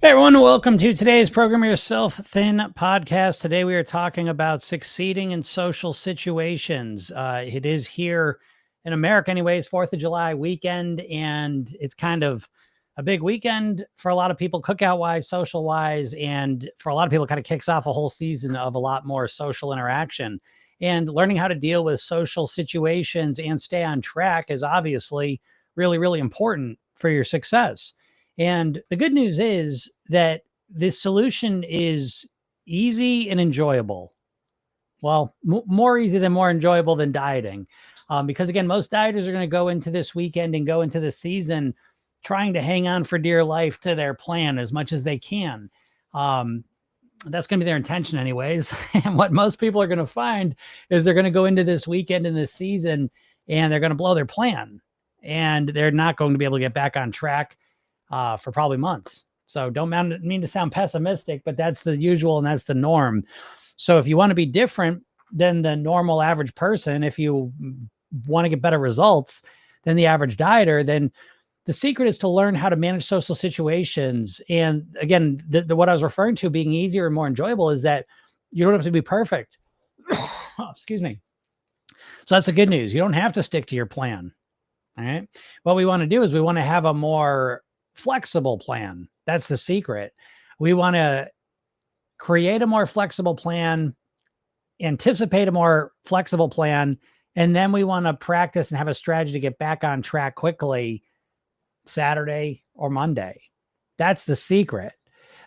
Hey everyone, welcome to today's Program Yourself Thin podcast. Today we are talking about succeeding in social situations. It is here in America anyways, 4th of July weekend, and it's kind of a big weekend for a lot of people, cookout-wise, social-wise, and for a lot of people it kind of kicks off a whole season of a lot more social interaction. And learning how to deal with social situations and stay on track is obviously really, really important for your success. And the good news is that this solution is easy and enjoyable. Well, more easy than more enjoyable than dieting. Because again, most dieters are going to go into this weekend and go into the season trying to hang on for dear life to their plan as much as they can. That's going to be their intention anyways. And what most people are going to find is they're going to go into this weekend in this season and they're going to blow their plan. And they're not going to be able to get back on track for probably months. So don't mean to sound pessimistic, but that's the usual and that's the norm. So if you want to be different than the normal average person, if you want to get better results than the average dieter, then the secret is to learn how to manage social situations. And again, what I was referring to being easier and more enjoyable is that you don't have to be perfect. Oh, excuse me. So that's the good news. You don't have to stick to your plan. All right. What we want to do is we want to have a more flexible plan. That's the secret. We want to create a more flexible plan, anticipate a more flexible plan, and then we want to practice and have a strategy to get back on track quickly Saturday or Monday. That's the secret.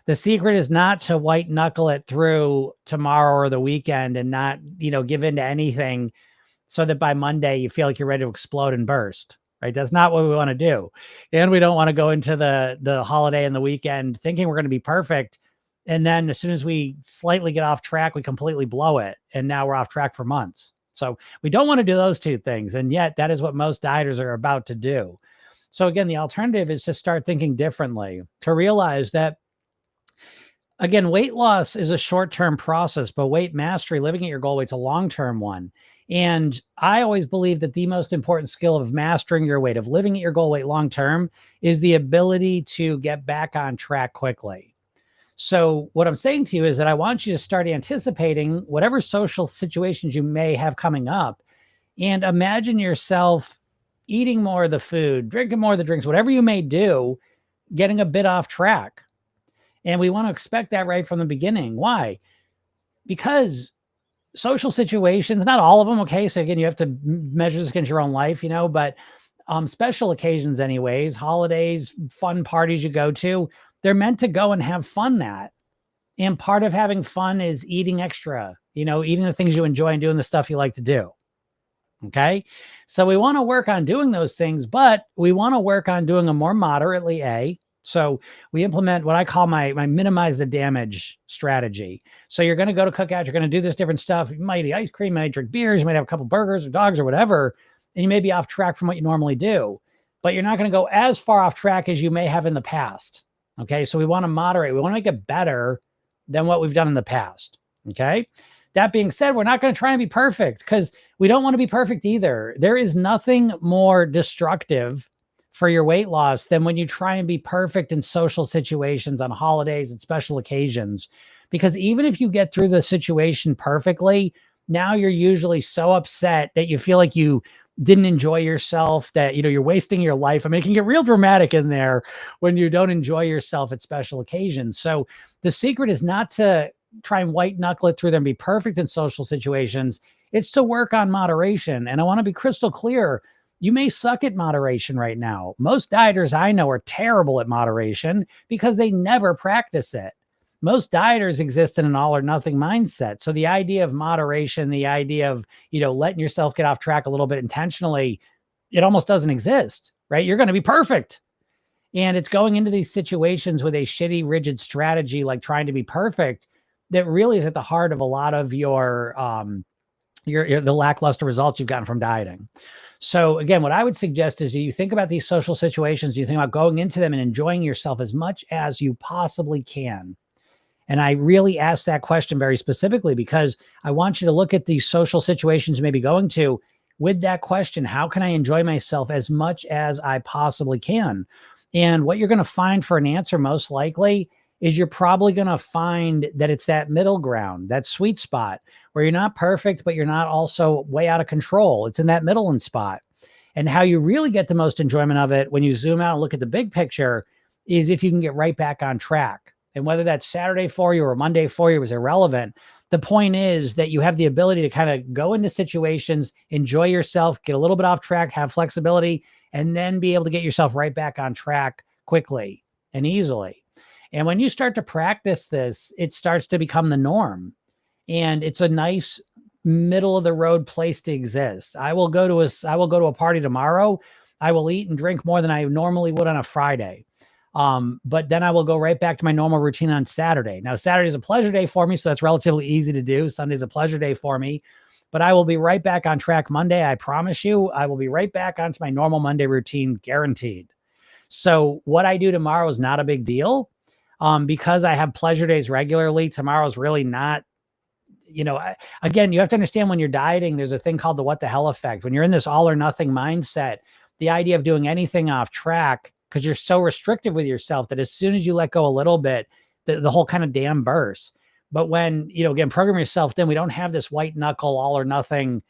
The secret is not to white knuckle it through tomorrow or the weekend and not, give in to anything so that by Monday you feel like you're ready to explode and burst. Right? That's not what we want to do. And we don't want to go into the holiday and the weekend thinking we're going to be perfect. And then as soon as we slightly get off track, we completely blow it. And now we're off track for months. So we don't want to do those two things. And yet that is what most dieters are about to do. So again, the alternative is to start thinking differently, to realize that, again, weight loss is a short-term process, but weight mastery, living at your goal weight's a long-term one. And I always believe that the most important skill of mastering your weight, of living at your goal weight long-term, is the ability to get back on track quickly. So what I'm saying to you is that I want you to start anticipating whatever social situations you may have coming up and imagine yourself eating more of the food, drinking more of the drinks, whatever you may do, getting a bit off track. And we want to expect that right from the beginning. Why? Because social situations, not all of them, okay? So again, you have to measure this against your own life, but special occasions anyways, holidays, fun parties you go to, they're meant to go and have fun at. And part of having fun is eating extra, eating the things you enjoy and doing the stuff you like to do. Okay. So we want to work on doing those things, but we want to work on doing them more moderately, So we implement what I call my minimize the damage strategy. So you're going to go to cookout, you're going to do this different stuff. You might eat ice cream, you might drink beers, you might have a couple burgers or dogs or whatever, and you may be off track from what you normally do, but you're not going to go as far off track as you may have in the past. Okay. So we want to moderate. We want to make it better than what we've done in the past. Okay. That being said, we're not going to try and be perfect because we don't want to be perfect either. There is nothing more destructive for your weight loss than when you try and be perfect in social situations, on holidays and special occasions. Because even if you get through the situation perfectly, now you're usually so upset that you feel like you didn't enjoy yourself, that, you're wasting your life. I mean, it can get real dramatic in there when you don't enjoy yourself at special occasions. So the secret is not to try and white knuckle it through them, be perfect in social situations. It's to work on moderation. And I want to be crystal clear. You may suck at moderation right now. Most dieters I know are terrible at moderation because they never practice it. Most dieters exist in an all or nothing mindset. So the idea of moderation, the idea of, letting yourself get off track a little bit intentionally, it almost doesn't exist, right? You're going to be perfect. And it's going into these situations with a shitty, rigid strategy, like trying to be perfect, that really is at the heart of a lot of your the lackluster results you've gotten from dieting. So again, what I would suggest is, do you think about these social situations? Do you think about going into them and enjoying yourself as much as you possibly can? And I really ask that question very specifically because I want you to look at these social situations you may be going to with that question: how can I enjoy myself as much as I possibly can? And what you're going to find for an answer most likely is you're probably going to find that it's that middle ground, that sweet spot where you're not perfect, but you're not also way out of control. It's in that middle spot. And how you really get the most enjoyment of it when you zoom out and look at the big picture is if you can get right back on track. And whether that's Saturday for you or Monday for you is irrelevant. The point is that you have the ability to kind of go into situations, enjoy yourself, get a little bit off track, have flexibility, and then be able to get yourself right back on track quickly and easily. And when you start to practice this, it starts to become the norm. And it's a nice middle of the road place to exist. I will go to a party tomorrow. I will eat and drink more than I normally would on a Friday. But then I will go right back to my normal routine on Saturday. Now, Saturday is a pleasure day for me, so that's relatively easy to do. Sunday's a pleasure day for me, but I will be right back on track Monday. I promise you, I will be right back onto my normal Monday routine, guaranteed. So what I do tomorrow is not a big deal. Because I have pleasure days regularly, tomorrow's really not, again, you have to understand when you're dieting, there's a thing called the what the hell effect. When you're in this all or nothing mindset, the idea of doing anything off track, because you're so restrictive with yourself that as soon as you let go a little bit, the whole kind of dam bursts. But when, again, program yourself, then we don't have this white knuckle all or nothing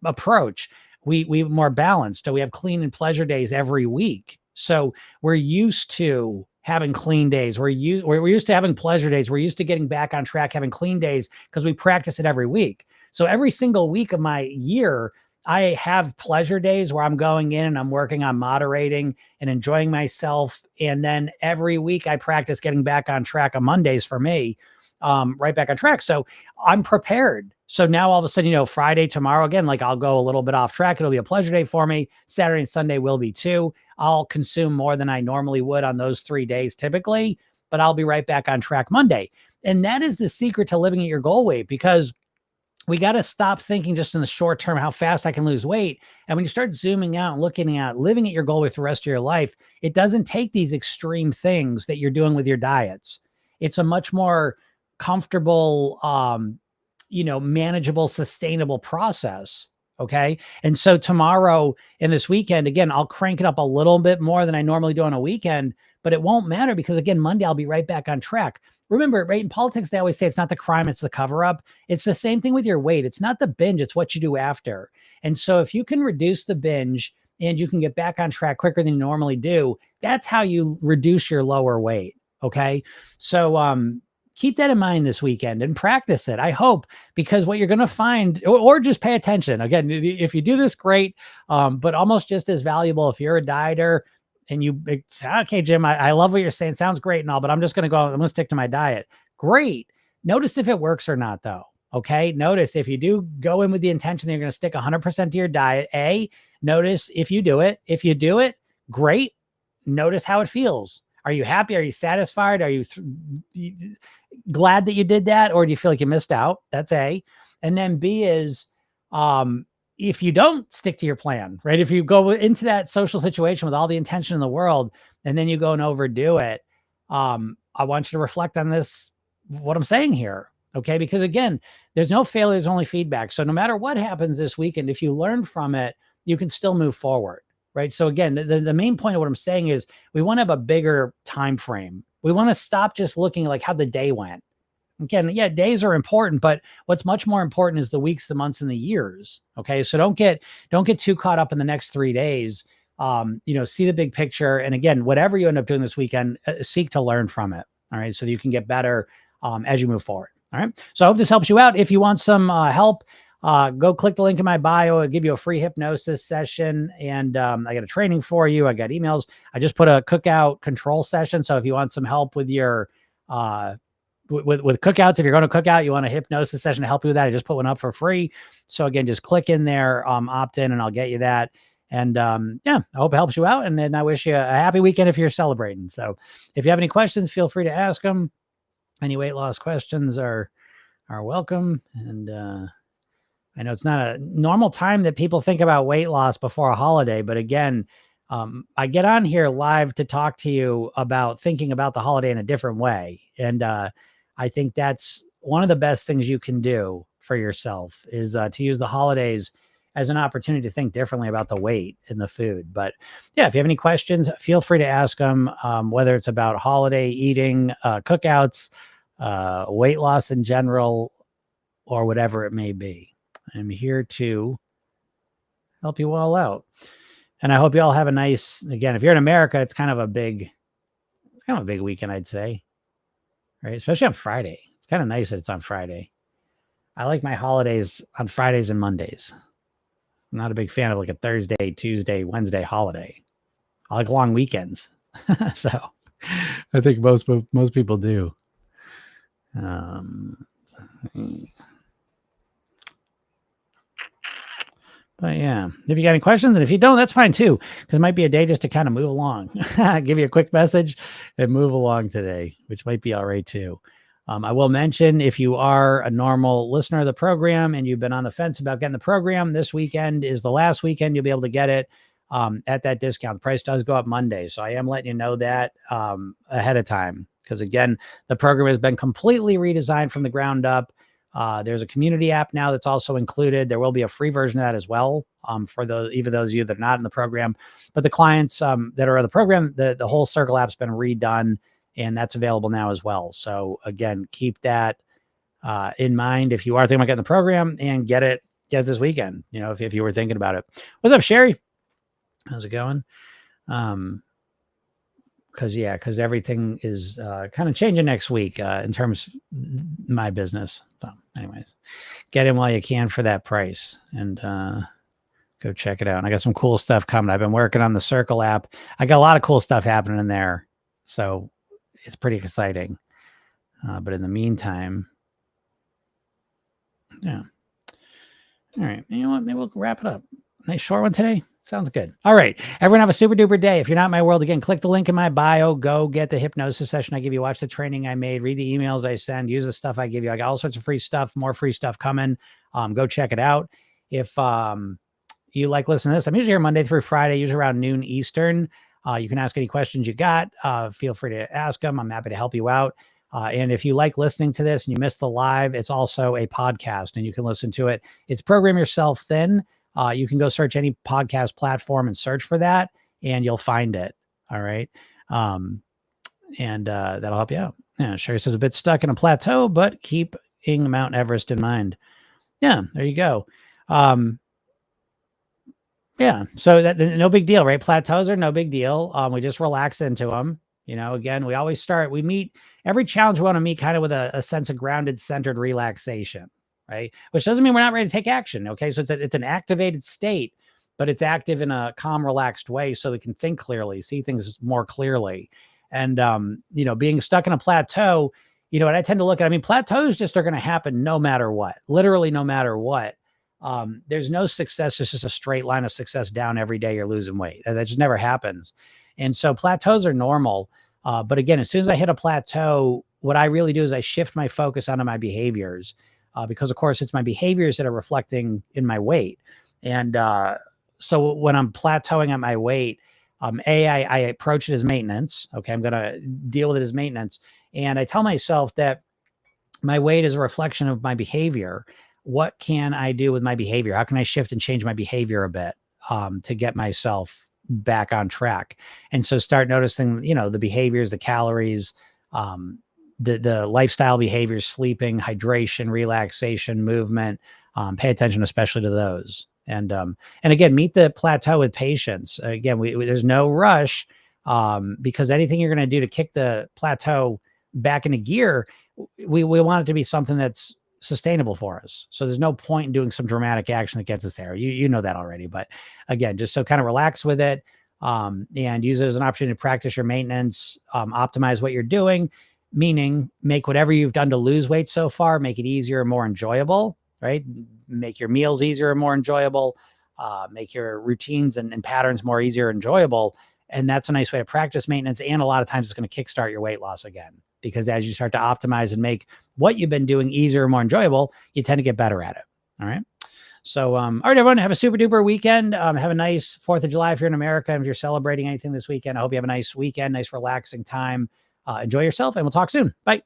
approach. We more balanced. So we have clean and pleasure days every week. So we're used to having clean days. We're used to having pleasure days. We're used to getting back on track, having clean days because we practice it every week. So every single week of my year, I have pleasure days where I'm going in and I'm working on moderating and enjoying myself. And then every week I practice getting back on track on Mondays for me, right back on track. So I'm prepared. So now all of a sudden, Friday, tomorrow, again, like I'll go a little bit off track. It'll be a pleasure day for me. Saturday and Sunday will be too. I'll consume more than I normally would on those 3 days typically, but I'll be right back on track Monday. And that is the secret to living at your goal weight, because we got to stop thinking just in the short term, how fast I can lose weight. And when you start zooming out and looking at living at your goal weight for the rest of your life, it doesn't take these extreme things that you're doing with your diets. It's a much more comfortable, manageable, sustainable process. Okay. And so tomorrow and this weekend, again, I'll crank it up a little bit more than I normally do on a weekend, but it won't matter because, again, Monday, I'll be right back on track. Remember, right, in politics, they always say it's not the crime, it's the cover up. It's the same thing with your weight. It's not the binge, it's what you do after. And so if you can reduce the binge and you can get back on track quicker than you normally do, that's how you reduce your lower weight. Okay. So, keep that in mind this weekend and practice it. I hope, because what you're going to find, or just pay attention. Again, if you do this, great. But almost just as valuable if you're a dieter and you say, okay, Jim, I love what you're saying. Sounds great and all, but I'm going to stick to my diet. Great. Notice if it works or not though. Okay. Notice if you do go in with the intention that you're going to stick 100% to your diet, notice if you do it. If you do it, great. Notice how it feels. Are you happy? Are you satisfied? Are you glad that you did that? Or do you feel like you missed out? That's A. And then B is, if you don't stick to your plan, right? If you go into that social situation with all the intention in the world, and then you go and overdo it, I want you to reflect on this, what I'm saying here. Okay. Because again, there's no failure, there's only feedback. So no matter what happens this weekend, if you learn from it, you can still move forward. Right. So again, the main point of what I'm saying is we want to have a bigger time frame. We want to stop just looking like how the day went. Again, yeah, days are important, but what's much more important is the weeks, the months, and the years. Okay. So don't get too caught up in the next 3 days. See the big picture. And again, whatever you end up doing this weekend, seek to learn from it. All right. So that you can get better as you move forward. All right. So I hope this helps you out. If you want some help, go click the link in my bio. I'll give you a free hypnosis session. And I got a training for you. I got emails. I just put a cookout control session. So if you want some help with your, with cookouts, if you're going to cook out, you want a hypnosis session to help you with that, I just put one up for free. So again, just click in there, opt in, and I'll get you that. And I hope it helps you out. And then I wish you a happy weekend if you're celebrating. So if you have any questions, feel free to ask them. Any weight loss questions are welcome. And, I know it's not a normal time that people think about weight loss before a holiday, but again, I get on here live to talk to you about thinking about the holiday in a different way. And I think that's one of the best things you can do for yourself is to use the holidays as an opportunity to think differently about the weight in the food. But yeah, if you have any questions, feel free to ask them, whether it's about holiday eating, cookouts, weight loss in general, or whatever it may be. I'm here to help you all out. And I hope you all have a nice, again, if you're in America, it's kind of a big weekend, I'd say, right? Especially on Friday. It's kind of nice that it's on Friday. I like my holidays on Fridays and Mondays. I'm not a big fan of like a Thursday, Tuesday, Wednesday holiday. I like long weekends. So I think most people do. But yeah, if you got any questions, and if you don't, that's fine too, because it might be a day just to kind of move along, give you a quick message and move along today, which might be all right too. I will mention, if you are a normal listener of the program and you've been on the fence about getting the program, this weekend is the last weekend you'll be able to get it at that discount. The price does go up Monday. So I am letting you know that ahead of time, because again, the program has been completely redesigned from the ground up. There's a community app now that's also included. There will be a free version of that as well, for those of you that are not in the program. But the clients that are in the program, the whole Circle app's been redone, and that's available now as well. So again, keep that in mind if you are thinking about getting the program, and get it this weekend. You know, if you were thinking about it. What's up, Sherry? How's it going? Because everything is kind of changing next week in terms of my business. So anyways, get in while you can for that price, and go check it out. And I got some cool stuff coming. I've been working on the Circle app. I got a lot of cool stuff happening in there, so it's pretty exciting. But in the meantime, yeah. All right. You know what? Maybe we'll wrap it up. Nice short one today. Sounds good. All right. Everyone have a super duper day. If you're not in my world, again, click the link in my bio. Go get the hypnosis session I give you. Watch the training I made. Read the emails I send. Use the stuff I give you. I got all sorts of free stuff. More free stuff coming. Go check it out. If you like listening to this, I'm usually here Monday through Friday, usually around noon Eastern. You can ask any questions you got. Feel free to ask them. I'm happy to help you out. And if you like listening to this and you missed the live, it's also a podcast and you can listen to it. It's Program Yourself Thin. You can go search any podcast platform and search for that, and you'll find it. All right. And that'll help you out. Yeah. Sherry says a bit stuck in a plateau, but keeping Mount Everest in mind. Yeah, there you go. Yeah. So that no big deal, right? Plateaus are no big deal. We just relax into them. You know, again, we meet every challenge we want to meet kind of with a sense of grounded, centered relaxation, right? Which doesn't mean we're not ready to take action. Okay. So it's an activated state, but it's active in a calm, relaxed way so we can think clearly, see things more clearly. And, being stuck in a plateau, what I tend to look at, plateaus just are going to happen no matter what, literally no matter what. There's no success. It's just a straight line of success down every day you're losing weight. That just never happens. And so plateaus are normal. But again, as soon as I hit a plateau, what I really do is I shift my focus onto my behaviors, because of course it's my behaviors that are reflecting in my weight. And so when I'm plateauing at my weight, I approach it as maintenance. Okay. I'm going to deal with it as maintenance. And I tell myself that my weight is a reflection of my behavior. What can I do with my behavior? How can I shift and change my behavior a bit to get myself back on track? And so start noticing, the behaviors, the calories, the lifestyle behaviors, sleeping, hydration, relaxation, movement. Pay attention, especially to those. And again, meet the plateau with patience. Again, there's no rush, because anything you're going to do to kick the plateau back into gear, we want it to be something that's sustainable for us. So there's no point in doing some dramatic action that gets us there. You know that already, but again, just so kind of relax with it, and use it as an opportunity to practice your maintenance, optimize what you're doing, meaning make whatever you've done to lose weight so far, make it easier and more enjoyable, right? Make your meals easier and more enjoyable, make your routines and patterns more easier and enjoyable. And that's a nice way to practice maintenance. And a lot of times it's going to kickstart your weight loss again, because as you start to optimize and make what you've been doing easier and more enjoyable, you tend to get better at it. All right. So, all right, everyone, have a super duper weekend. Have a nice 4th of July if you're in America. And if you're celebrating anything this weekend, I hope you have a nice weekend, nice relaxing time. Enjoy yourself, and we'll talk soon. Bye.